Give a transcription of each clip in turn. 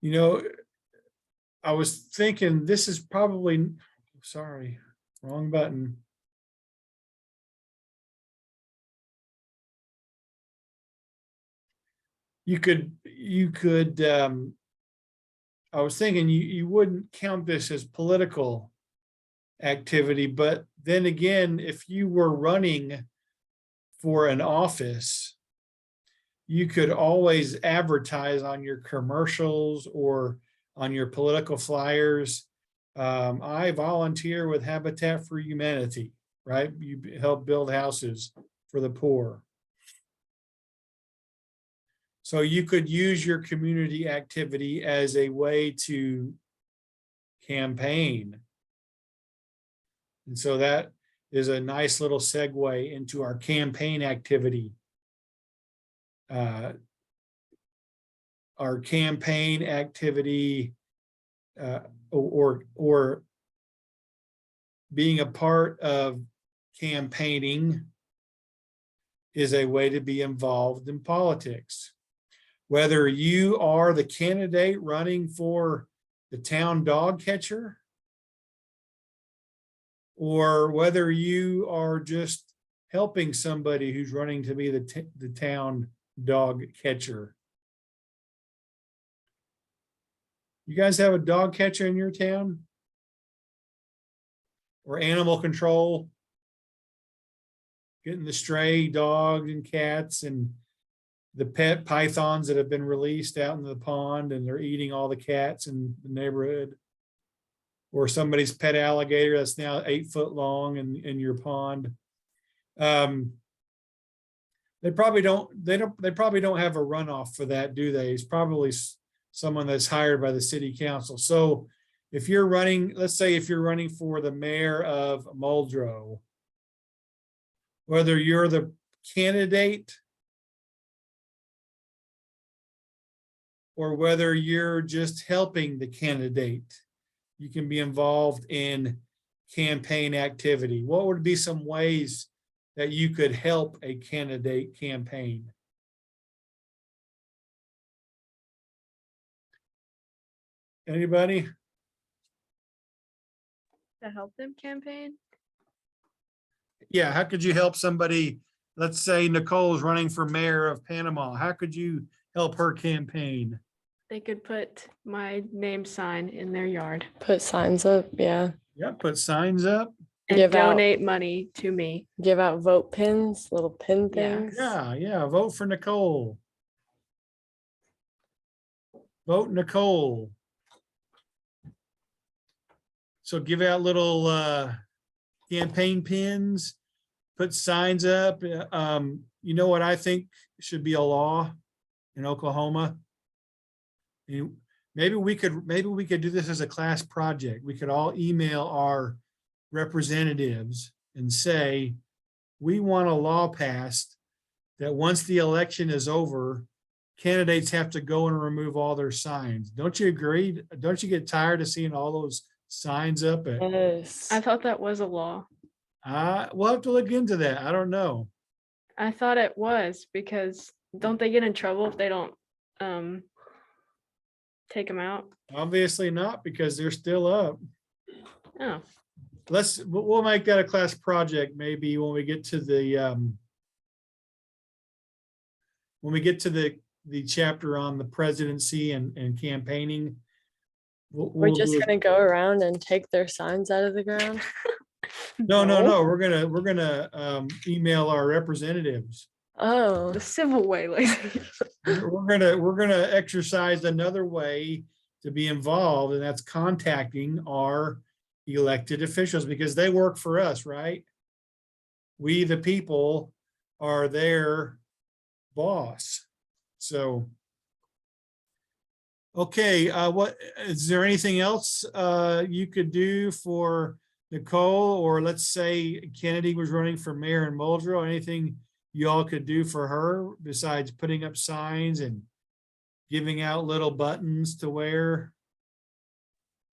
You know, I was thinking this is probably, sorry, wrong button. You could, I was thinking you wouldn't count this as political activity, but then again, if you were running for an office, you could always advertise on your commercials or on your political flyers. I volunteer with Habitat for Humanity, right? You help build houses for the poor. So you could use your community activity as a way to campaign. And so that is a nice little segue into our campaign activity. Our campaign activity or being a part of campaigning is a way to be involved in politics. Whether you are the candidate running for the town dog catcher, or whether you are just helping somebody who's running to be the town dog catcher. You guys have a dog catcher in your town? Or animal control? Getting the stray dogs and cats and the pet pythons that have been released out in the pond and they're eating all the cats in the neighborhood. Or somebody's pet alligator that's now 8 foot long in your pond. They probably don't have a runoff for that, do they? It's probably someone that's hired by the city council. So if you're running, let's say if you're running for the mayor of Muldrow, whether you're the candidate or whether you're just helping the candidate, you can be involved in campaign activity. What would be some ways that you could help a candidate campaign? Anybody? To help them campaign? Yeah, how could you help somebody? Let's say Nicole is running for mayor of Panama. How could you help her campaign? They could put my name sign in their yard Put signs up, yeah. Yeah, put signs up. and Give out- donate money to me. Give out vote pins, little pin Yeah. things. Yeah, vote for Nicole. Vote Nicole. So give out little campaign pins, put signs up. You know what I think should be a law in Oklahoma? Maybe we could do this as a class project. We could all email our representatives and say, we want a law passed that once the election is over, candidates have to go and remove all their signs. Don't you agree? Don't you get tired of seeing all those signs up at? Yes. I thought that was a law. We'll have to look into that. I don't know. I thought it was because don't they get in trouble if they don't take them out? Obviously not, because they're still up. Oh, We'll make that a class project maybe when we get to the chapter on the presidency and campaigning. We're just do it. gonna go around and take their signs out of the ground. No. We're gonna email our representatives. Oh, the civil way, like We're gonna exercise another way to be involved, and that's contacting our elected officials because they work for us, right? We, the people, are their boss. So, okay, what is there anything else you could do for Nicole, or let's say Kennedy was running for mayor in Muldrow? Anything you all could do for her besides putting up signs and giving out little buttons to wear?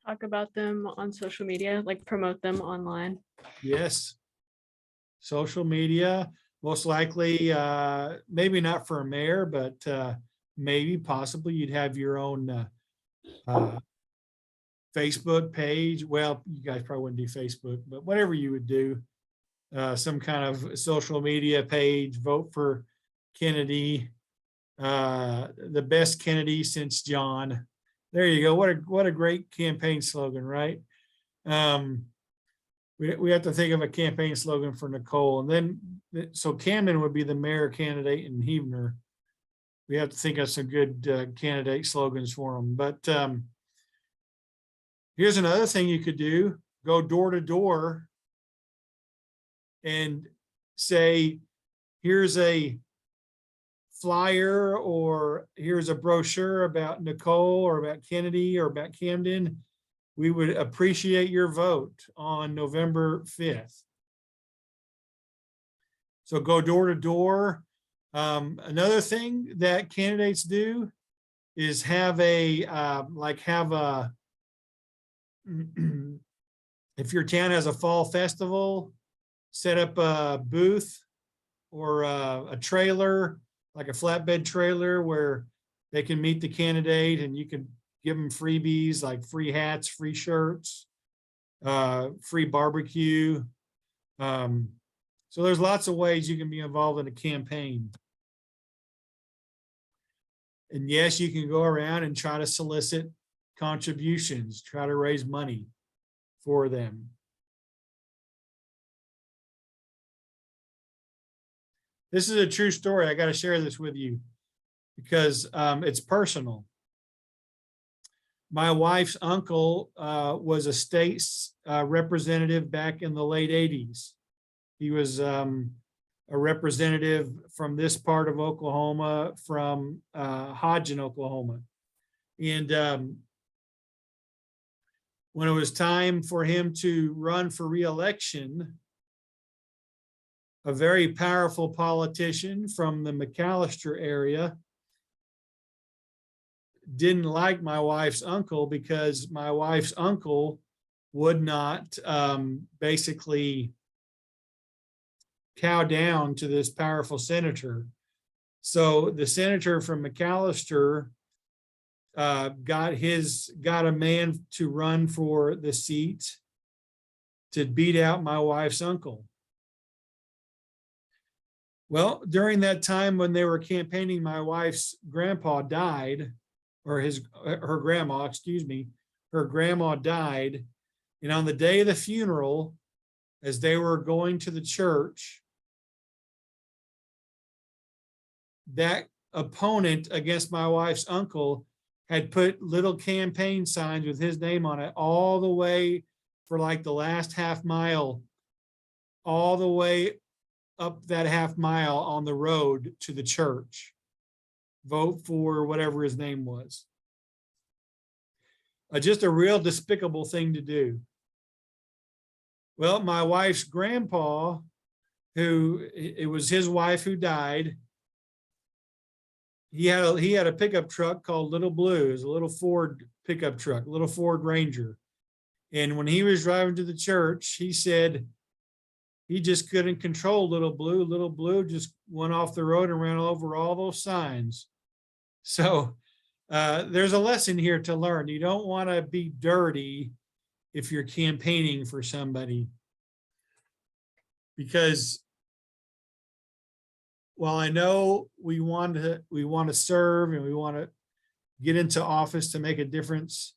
talk about them on social media, like promote them online. Yes. Social media, most likely, maybe not for a mayor, but maybe possibly you'd have your own uh, Facebook page. Well, you guys probably wouldn't do Facebook, but whatever you would do, some kind of social media page, vote for Kennedy, the best Kennedy since John. There you go. What a great campaign slogan, right? We have to think of a campaign slogan for Nicole, and then so Camden would be the mayor candidate in Heavener. We have to think of some good candidate slogans for them. But here's another thing you could do: go door to door and say, here's a flyer, or here's a brochure about Nicole or about Kennedy or about Camden. We would appreciate your vote on November 5th. So go door to door. Another thing that candidates do is have a, if your town has a fall festival, set up a booth or a trailer, like a flatbed trailer, where they can meet the candidate, and you can give them freebies like free hats, free shirts, free barbecue. So there's lots of ways you can be involved in a campaign. And yes, you can go around and try to solicit contributions, try to raise money for them. This is a true story. I got to share this with you because it's personal. My wife's uncle was a state representative back in the late 80s. He was a representative from this part of Oklahoma, from Hodgen, Oklahoma. And when it was time for him to run for re-election, a very powerful politician from the McAllister area didn't like my wife's uncle, because my wife's uncle would not basically cow down to this powerful senator. So the senator from McAllister got a man to run for the seat to beat out my wife's uncle. Well, during that time when they were campaigning, my wife's grandpa died, or her grandma, excuse me, her grandma died. And on the day of the funeral, as they were going to the church, that opponent against my wife's uncle had put little campaign signs with his name on it all the way for like the last half mile, all the way up that half mile on the road to the church. Vote for whatever his name was. Just a real despicable thing to do. Well, my wife's grandpa, it was his wife who died, he had a pickup truck called Little Blue. It was a little Ford pickup truck, a little Ford Ranger. And when he was driving to the church, he said he just couldn't control Little Blue. Little Blue just went off the road and ran over all those signs. So there's a lesson here to learn. You don't want to be dirty if you're campaigning for somebody, because while I know we want to serve and we want to get into office to make a difference,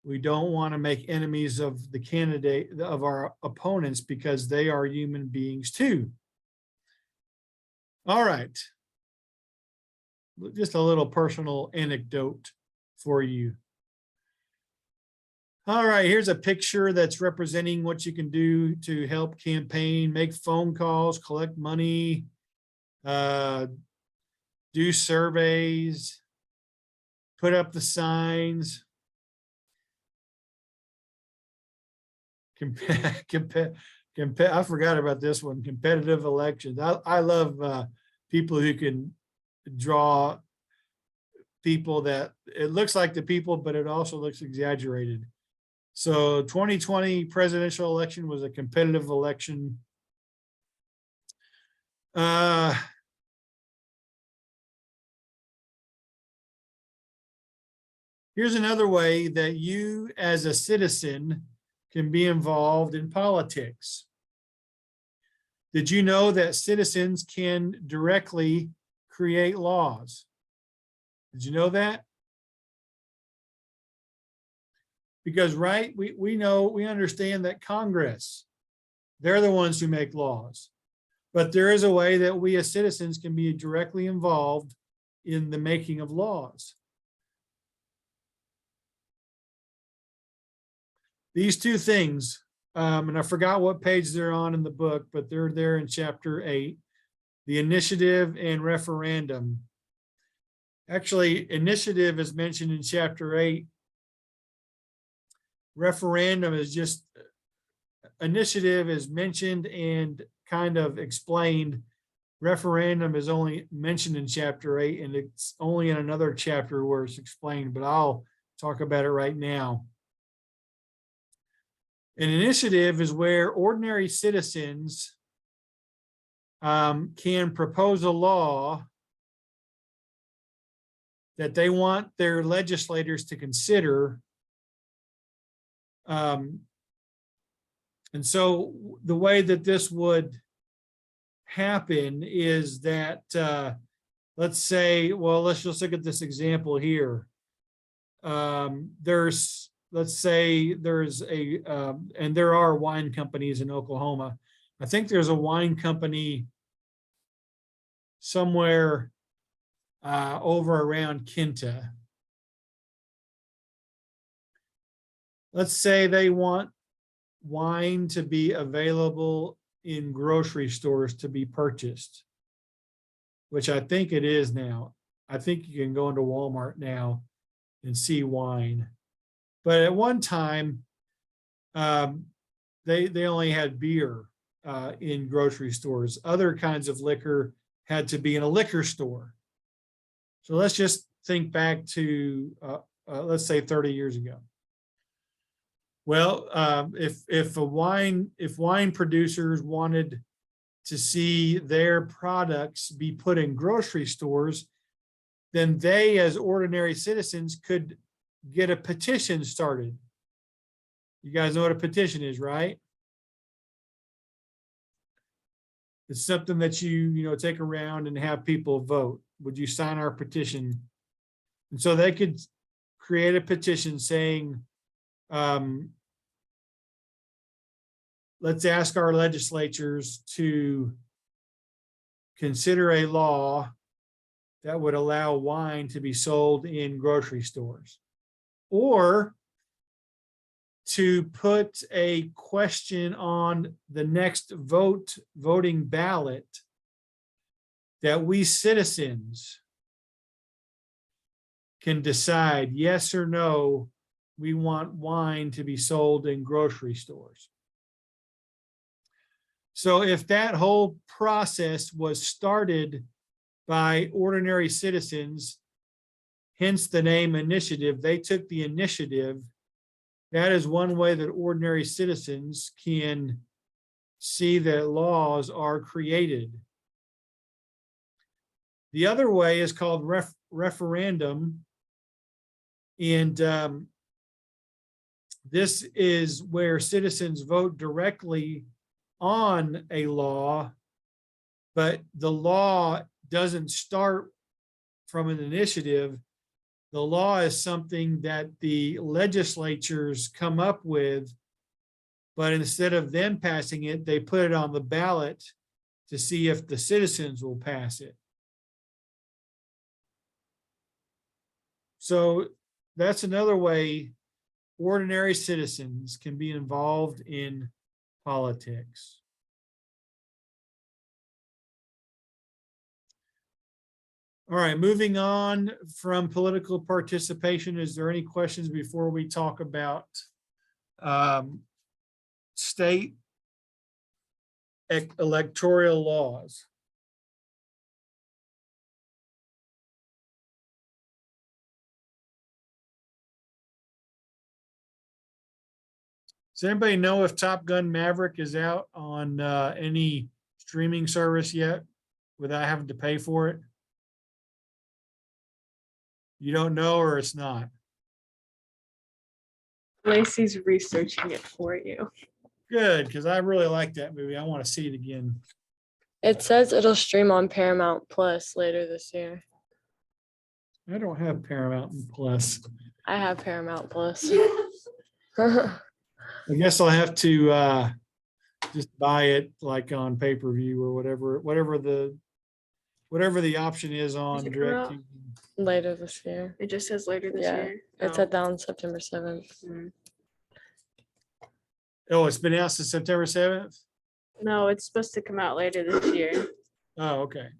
we don't want to make enemies of the candidate, of our opponents, because they are human beings too. All right. Just a little personal anecdote for you. All right, here's a picture that's representing what you can do to help campaign: make phone calls, collect money, do surveys, put up the signs. I forgot about this one, competitive elections. I love people who can draw people that it looks like the people, but it also looks exaggerated. So 2020 presidential election was a competitive election. Here's another way that you as a citizen can be involved in politics. Did you know that citizens can directly create laws? Did you know that? Because, right, we know, we understand that Congress, they're the ones who make laws. But there is a way that we as citizens can be directly involved in the making of laws. These two things, and I forgot what page they're on in the book, but they're there in chapter 8, the initiative and referendum. Actually, initiative is mentioned in chapter 8. Referendum is just, initiative is mentioned and kind of explained. Referendum is only mentioned in chapter 8, and it's only in another chapter where it's explained, but I'll talk about it right now. An initiative is where ordinary citizens can propose a law that they want their legislators to consider. And so the way that this would happen is that, let's say, well, let's just look at this example here. Let's say there's a, and there are wine companies in Oklahoma. I think there's a wine company somewhere over around Kinta. Let's say they want wine to be available in grocery stores to be purchased, which I think it is now. I think you can go into Walmart now and see wine. But at one time, they only had beer in grocery stores. Other kinds of liquor had to be in a liquor store. So let's just think back to, let's say 30 years ago. Well, if wine producers wanted to see their products be put in grocery stores, then they, as ordinary citizens, could get a petition started. You guys know what a petition is, right? It's something that you take around and have people vote. Would you sign our petition? And so they could create a petition saying, let's ask our legislatures to consider a law that would allow wine to be sold in grocery stores, or to put a question on the next voting ballot that we citizens can decide yes or no, we want wine to be sold in grocery stores. So if that whole process was started by ordinary citizens, hence the name initiative, they took the initiative. That is one way that ordinary citizens can see that laws are created. The other way is called referendum. And this is where citizens vote directly on a law, but the law doesn't start from an initiative. The law is something that the legislatures come up with, but instead of them passing it, they put it on the ballot to see if the citizens will pass it. So that's another way ordinary citizens can be involved in politics. All right, moving on from political participation, is there any questions before we talk about state electoral laws? Does anybody know if Top Gun Maverick is out on any streaming service yet without having to pay for it? You don't know, or it's not? Lacey's researching it for you. Good, because I really like that movie. I want to see it again. It says it'll stream on Paramount Plus later this year. I don't have Paramount Plus. I have Paramount Plus. I guess I'll have to just buy it like on pay-per-view or whatever the option is on Does it come out? DirecTV. Later this year. It just says later this Yeah, year. It's Oh. at down September 7th. Mm. Oh, it's been out since September 7th? No, it's supposed to come out later this year. Oh, okay.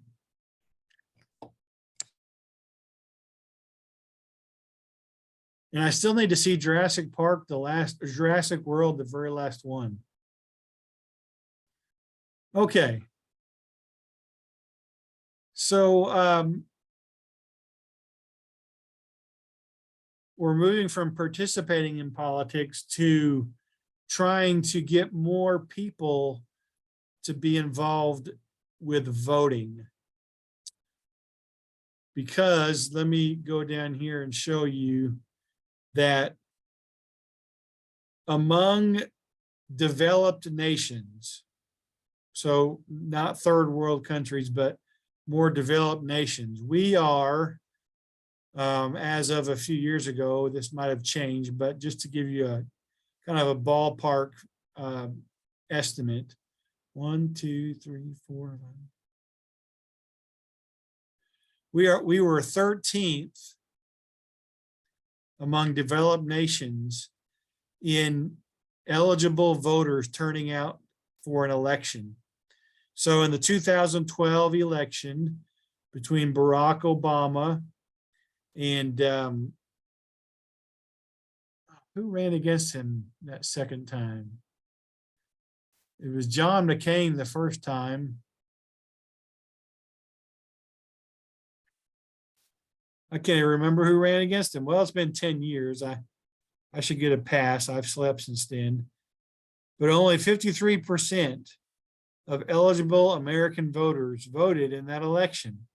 And I still need to see Jurassic Park, Jurassic World, the very last one. Okay. So we're moving from participating in politics to trying to get more people to be involved with voting. Because let me go down here and show you that among developed nations, so not third world countries, but more developed nations, we are, as of a few years ago, this might have changed, but just to give you a kind of a ballpark estimate, 1, 2, 3, 4, 5. We were 13th among developed nations in eligible voters turning out for an election. So in the 2012 election between Barack Obama and who ran against him that second time? It was John McCain the first time. I can't even remember who ran against him. Well, it's been 10 years. I should get a pass. I've slept since then. But only 53% of eligible American voters voted in that election,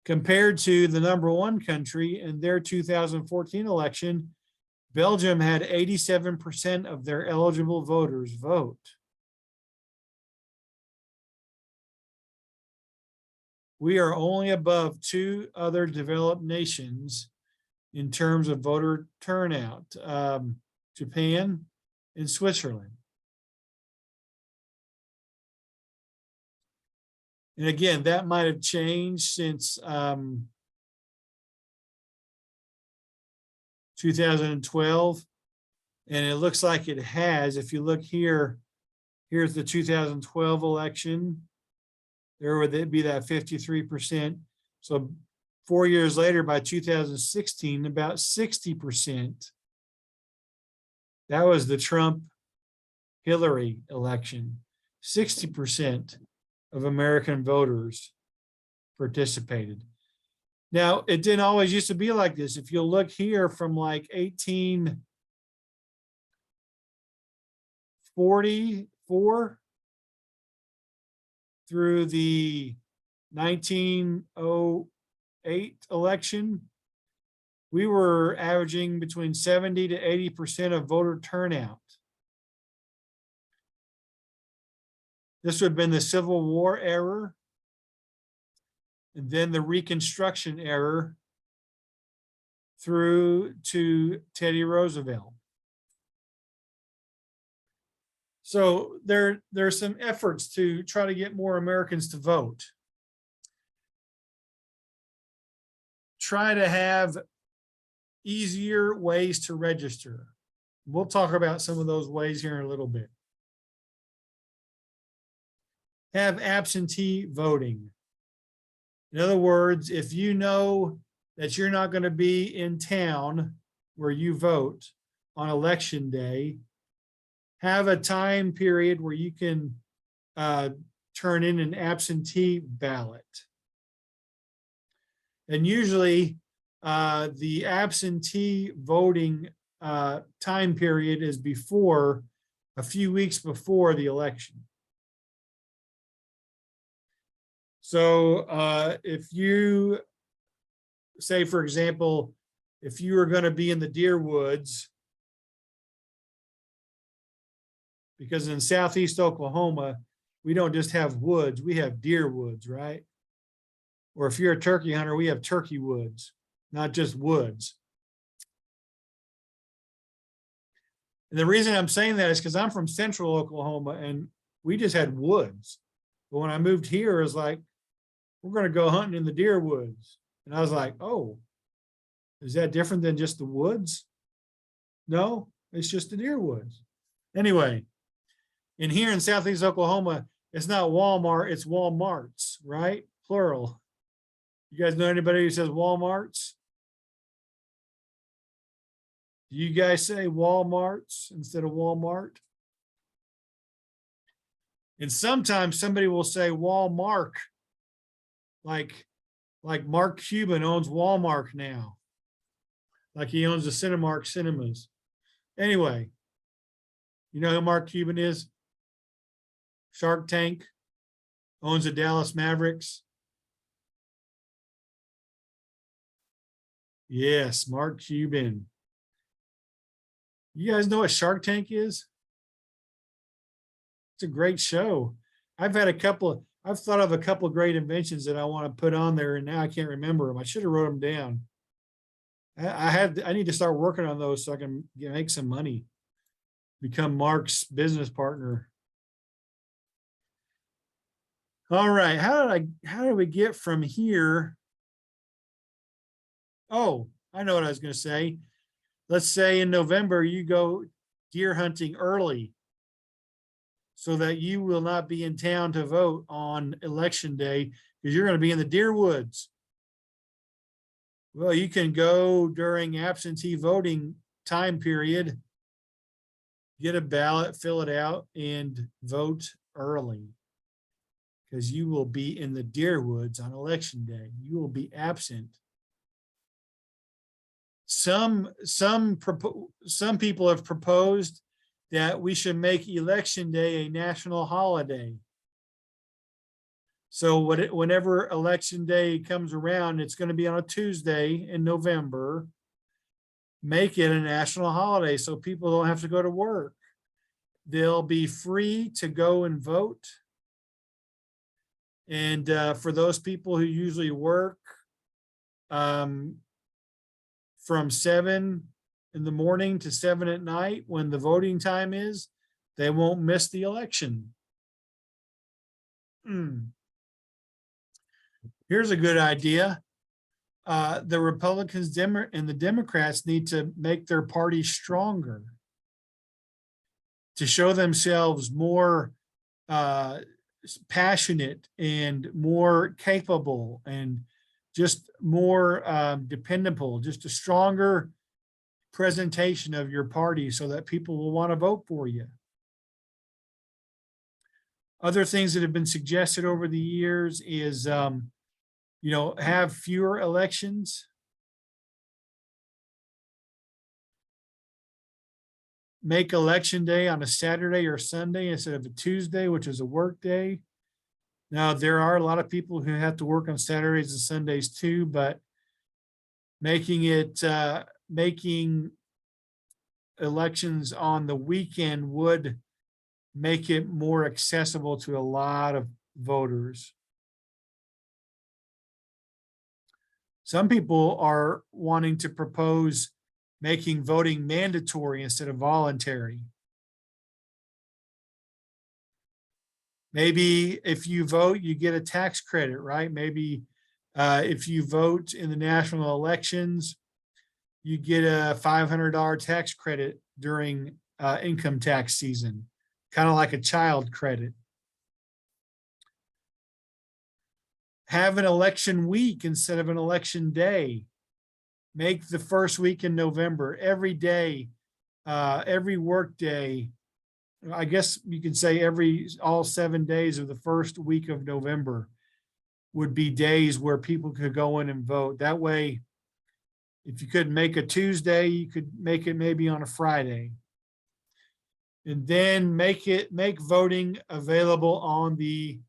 compared to the number one country in their 2014 election. Belgium had 87% of their eligible voters vote. We are only above 2 other developed nations in terms of voter turnout, Japan and Switzerland. And again, that might have changed since 2012. And it looks like it has. If you look here, here's the 2012 election. There would be that 53%. So 4 years later, by 2016, about 60%. That was the Trump-Hillary election. 60% of American voters participated. Now, it didn't always used to be like this. If you look here from like 1844 through the 1908 election, we were averaging between 70 to 80% of voter turnout. This would have been the Civil War era, and then the Reconstruction era through to Teddy Roosevelt. So there are some efforts to try to get more Americans to vote. Try to have easier ways to register. We'll talk about some of those ways here in a little bit. Have absentee voting. In other words, if you know that you're not going to be in town where you vote on election day, have a time period where you can turn in an absentee ballot. And usually the absentee voting time period is before, a few weeks before the election. So if you say, for example, if you were going to be in the deer woods, because in Southeast Oklahoma, we don't just have woods, we have deer woods, right? Or if you're a turkey hunter, we have turkey woods, not just woods. And the reason I'm saying that is because I'm from central Oklahoma and we just had woods. But when I moved here, it was like, we're going to go hunting in the deer woods. And I was like, oh, is that different than just the woods? No, it's just the deer woods. Anyway, in here in Southeast Oklahoma, it's not Walmart, it's Walmarts, right? Plural. You guys know anybody who says Walmarts? Do you guys say Walmarts instead of Walmart? And sometimes somebody will say Walmart, like Mark Cuban owns Walmart now. Like he owns the Cinemark cinemas. Anyway, you know who Mark Cuban is? Shark Tank, owns the Dallas Mavericks. Yes, Mark Cuban. You guys know what Shark Tank is? It's a great show. I've thought of a couple of great inventions that I want to put on there, and now I can't remember them. I should have wrote them down. I need to start working on those so I can make some money, become Mark's business partner. All right, how did we get from here? Oh, I know what I was going to say. Let's say in November you go deer hunting early so that you will not be in town to vote on election day because you're going to be in the deer woods. Well, you can go during absentee voting time period, get a ballot, fill it out, and vote early because you will be in the deer woods on election day. You will be absent. Some people have proposed that we should make election day a national holiday. So whenever election day comes around, it's going to be on a Tuesday in November. Make it a national holiday so people don't have to go to work. They'll be free to go and vote. And for those people who usually work from 7 in the morning to 7 at night when the voting time is, they won't miss the election. Here's a good idea. The Republicans and the Democrats need to make their party stronger to show themselves more passionate and more capable and just more dependable, just a stronger presentation of your party so that people will want to vote for you. Other things that have been suggested over the years is, have fewer elections. Make election day on a Saturday or Sunday instead of a Tuesday, which is a work day. Now, there are a lot of people who have to work on Saturdays and Sundays too, but making elections on the weekend would make it more accessible to a lot of voters. Some people are wanting to propose making voting mandatory instead of voluntary. Maybe if you vote, you get a tax credit, right? Maybe if you vote in the national elections, you get a $500 tax credit during income tax season, kind of like a child credit. Have an election week instead of an election day. Make the first week in November, every day, every work day. I guess you could say all 7 days of the first week of November would be days where people could go in and vote. That way, if you couldn't make a Tuesday, you could make it maybe on a Friday. And then make voting available on the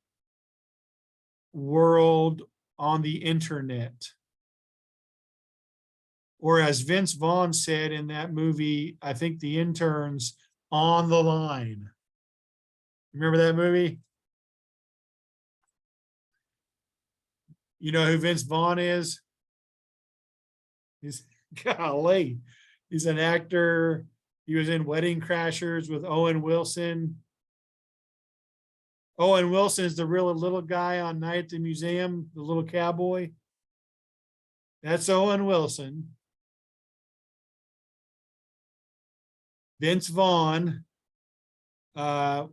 world, on the internet, or as Vince Vaughn said in that movie, I think The Interns, on the line. Remember that movie? You know who Vince Vaughn is? He's golly, he's an actor. He was in Wedding Crashers with Owen Wilson. Owen Wilson is the real little guy on Night at the Museum, the little cowboy. That's Owen Wilson. Vince Vaughn. Did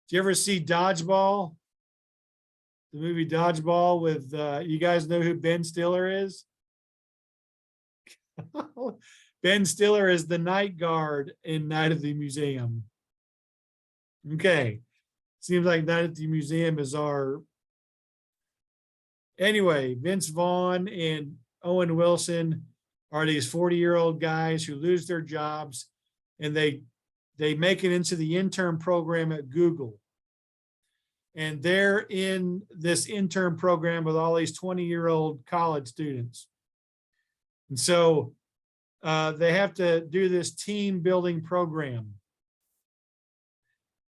you ever see Dodgeball? The movie Dodgeball with, you guys know who Ben Stiller is? Ben Stiller is the night guard in Night at the Museum. Okay. Seems like Night at the Museum is our. Anyway, Vince Vaughn and Owen Wilson are these 40-year-old guys who lose their jobs, and they make it into the intern program at Google. And they're in this intern program with all these 20-year-old college students. And so they have to do this team building program.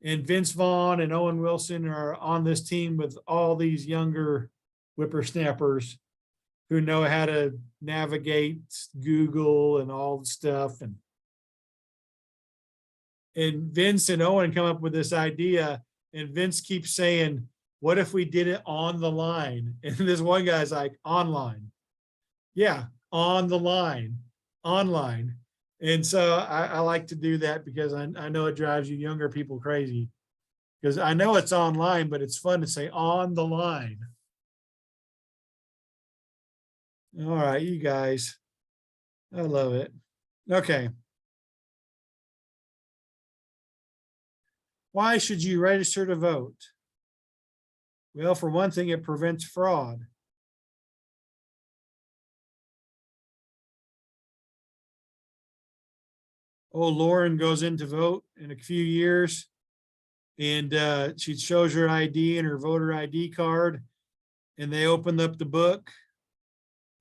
And Vince Vaughn and Owen Wilson are on this team with all these younger whippersnappers who know how to navigate Google and all the stuff. And Vince and Owen come up with this idea, and Vince keeps saying, what if we did it on the line? And this one guy's like, online. Yeah, on the line, online. And so I like to do that because I know it drives you younger people crazy. Because I know it's online, but it's fun to say on the line. All right, you guys. I love it. Okay. Why should you register to vote? Well, for one thing, it prevents fraud. Oh, Lauren goes in to vote in a few years, and she shows her ID and her voter ID card, and they open up the book,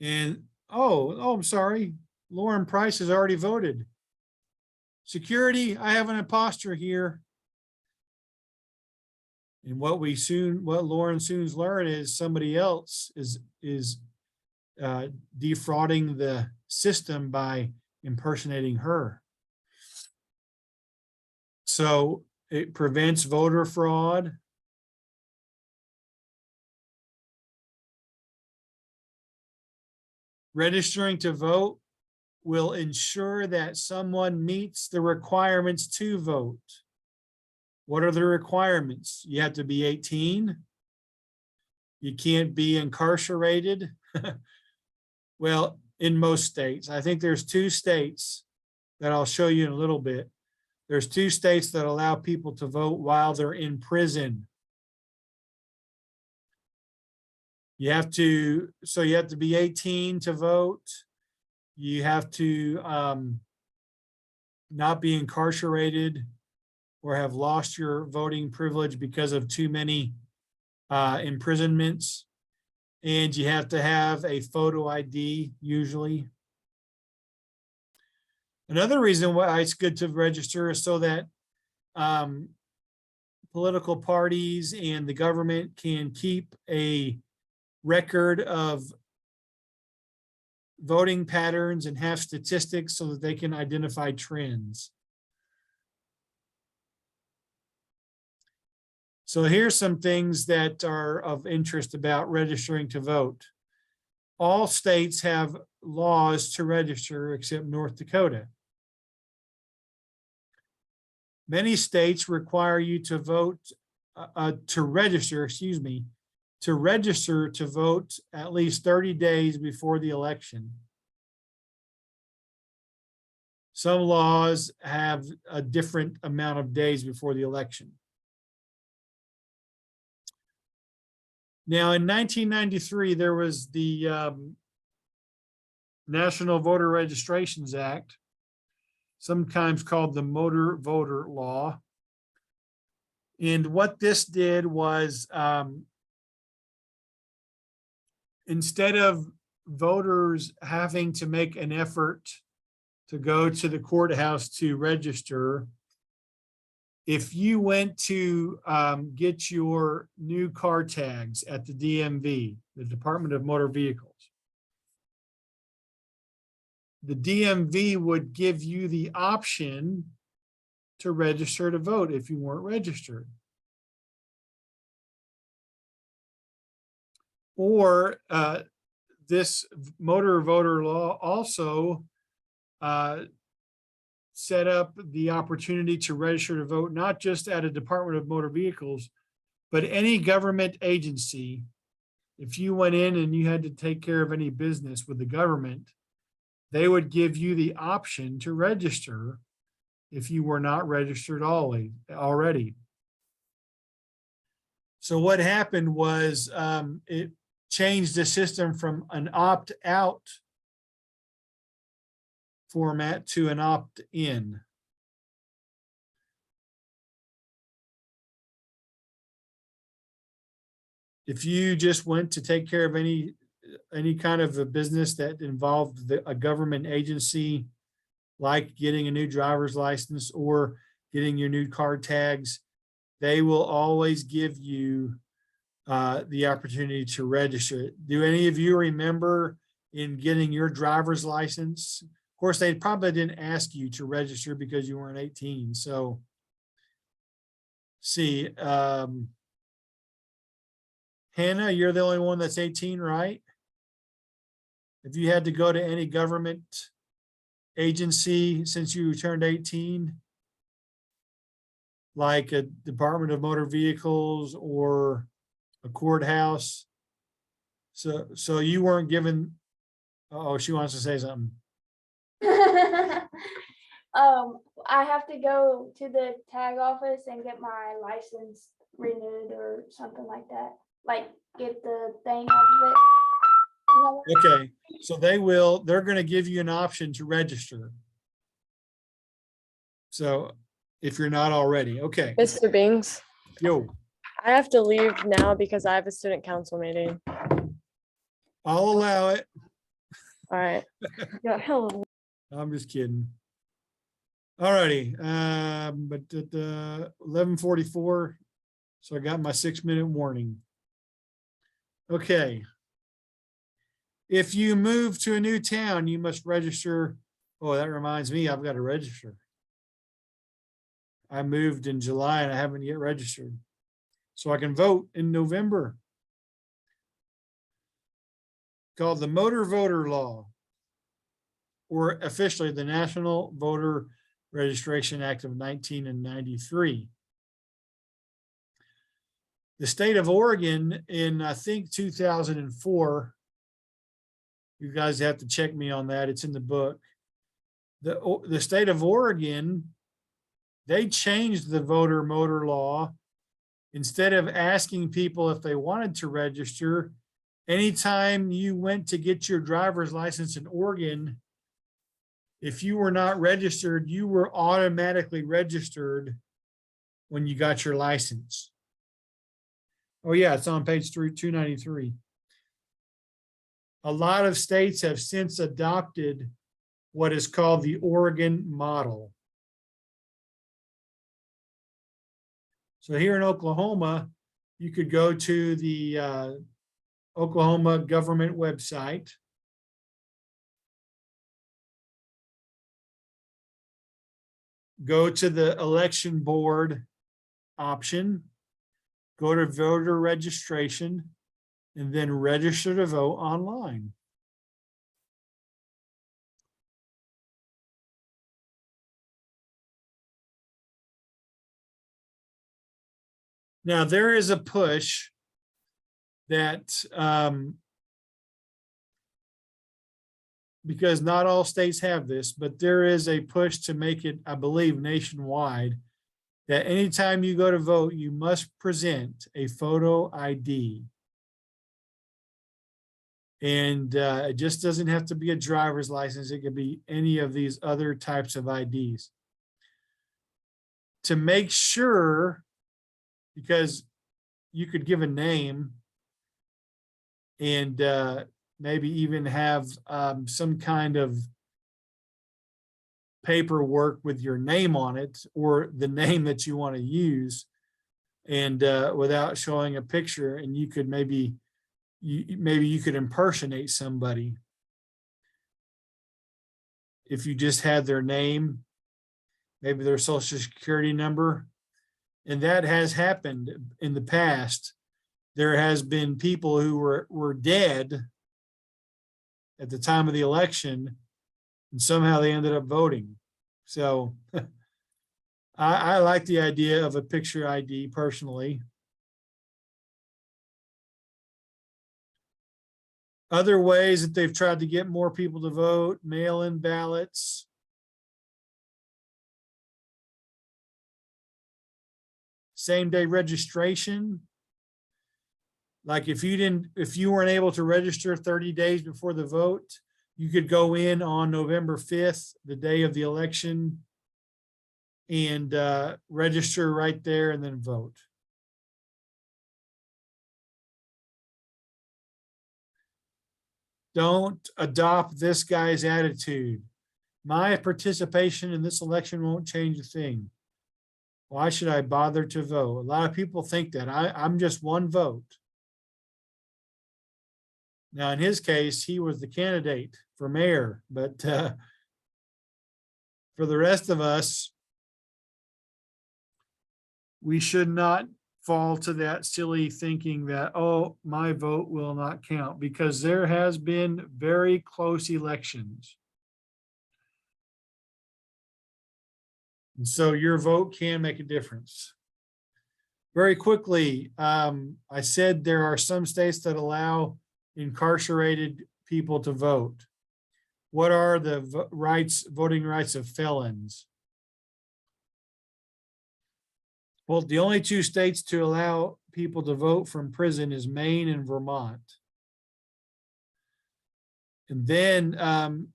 and oh, I'm sorry, Lauren Price has already voted. Security, I have an imposter here. And what Lauren soon's learn is somebody else is defrauding the system by impersonating her. So it prevents voter fraud. Registering to vote will ensure that someone meets the requirements to vote. What are the requirements? You have to be 18. You can't be incarcerated. Well, in most states, I think there's 2 states that I'll show you in a little bit. There's 2 states that allow people to vote while they're in prison. You have to be 18 to vote. You have to not be incarcerated or have lost your voting privilege because of too many imprisonments. And you have to have a photo ID usually. Another reason why it's good to register is so that political parties and the government can keep a record of voting patterns and have statistics so that they can identify trends. So here's some things that are of interest about registering to vote. All states have laws to register except North Dakota. Many states require you to vote, to register to vote at least 30 days before the election. Some laws have a different amount of days before the election. Now, in 1993, there was the National Voter Registrations Act, sometimes called the Motor Voter Law. And what this did was, instead of voters having to make an effort to go to the courthouse to register, if you went to get your new car tags at the DMV, the Department of Motor Vehicles, the DMV would give you the option to register to vote if you weren't registered. Or this motor voter law also set up the opportunity to register to vote, not just at a Department of Motor Vehicles, but any government agency. If you went in and you had to take care of any business with the government, they would give you the option to register if you were not registered already. So what happened was it changed the system from an opt-out format to an opt-in. If you just went to take care of any kind of a business that involved a government agency, like getting a new driver's license or getting your new car tags, they will always give you the opportunity to register. Do any of you remember in getting your driver's license? Of course, they probably didn't ask you to register because you weren't 18. So see, Hannah, you're the only one that's 18, right? If you had to go to any government agency since you turned 18, like a Department of Motor Vehicles or a courthouse, so you weren't given, oh, she wants to say something. I have to go to the tag office and get my license renewed or something like that. Like get the thing off of it. You know? Okay, so they're gonna give you an option to register. So if you're not already, okay. Mr. Bings, Yo, I have to leave now because I have a student council meeting. I'll allow it. All right. Yeah, hello. I'm just kidding. All righty, but at 11:44, so I got my 6-minute warning. Okay. If you move to a new town, you must register. Oh, that reminds me, I've got to register. I moved in July and I haven't yet registered. So I can vote in November. Called the Motor Voter Law, or officially the National Voter Registration Act of 1993. The state of Oregon in, I think, 2004, you guys have to check me on that, it's in the book. The state of Oregon, they changed the motor law. Instead of asking people if they wanted to register, anytime you went to get your driver's license in Oregon, if you were not registered, you were automatically registered when you got your license. Oh yeah, it's on page 293. A lot of states have since adopted what is called the Oregon model. So here in Oklahoma, you could go to the Oklahoma government website. Go to the election board option, go to voter registration, and then register to vote online. Now, there is a push that, because not all states have this, but there is a push to make it, I believe, nationwide, that anytime you go to vote, you must present a photo ID. And it just doesn't have to be a driver's license. It could be any of these other types of IDs. To make sure, because you could give a name and maybe even have some kind of paperwork with your name on it or the name that you want to use, and without showing a picture, and you could maybe you could impersonate somebody if you just had their name, maybe their social security number. And that has happened in the past. There has been people who were dead at the time of the election, and somehow they ended up voting. So I like the idea of a picture ID personally. Other ways that they've tried to get more people to vote: mail-in ballots, same-day registration. Like if you weren't able to register 30 days before the vote, you could go in on November 5th, the day of the election, and register right there and then vote. Don't adopt this guy's attitude. My participation in this election won't change a thing. Why should I bother to vote? A lot of people think that. I'm just one vote. Now, in his case, he was the candidate for mayor, but for the rest of us, we should not fall to that silly thinking that, oh, my vote will not count, because there has been very close elections. And so your vote can make a difference. Very quickly, I said there are some states that allow incarcerated people to vote. What are the voting rights of felons? Well, the only two states to allow people to vote from prison is Maine and Vermont. And then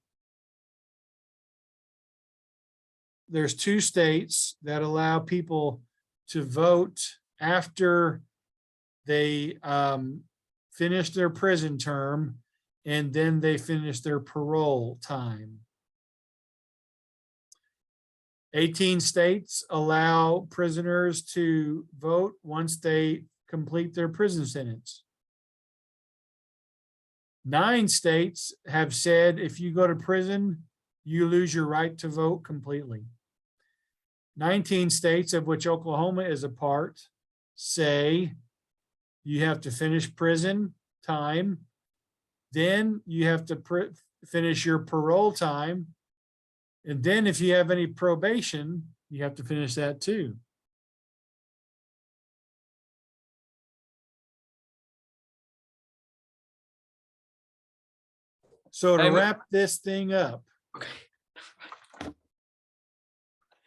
there's two states that allow people to vote after they finish their prison term and then they finish their parole time. 18 states allow prisoners to vote once they complete their prison sentence. 9 states have said if you go to prison, you lose your right to vote completely. 19 states, of which Oklahoma is a part, say you have to finish prison time, then you have to finish your parole time, and then if you have any probation, you have to finish that too. So to wrap this thing up,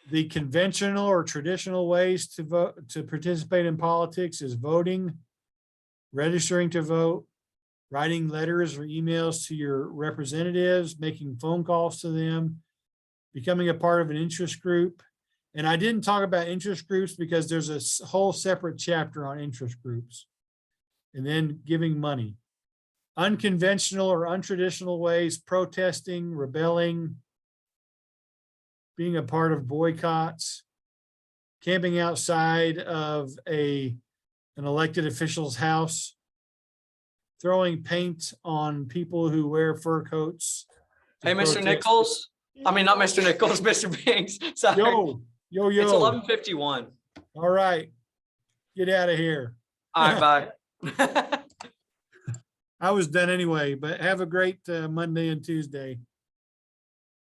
the conventional or traditional ways to vote, to participate in politics, is voting, registering to vote, writing letters or emails to your representatives, making phone calls to them, becoming a part of an interest group. And I didn't talk about interest groups because there's a whole separate chapter on interest groups. And then giving money. Unconventional or untraditional ways: protesting, rebelling, being a part of boycotts, camping outside of an elected official's house, throwing paint on people who wear fur coats. Hey, Mr. Nichols. I mean, not Mr. Nichols, Mr. Binks. Sorry. Yo. It's 11:51. All right. Get out of here. All right, bye. I was done anyway, but have a great Monday and Tuesday.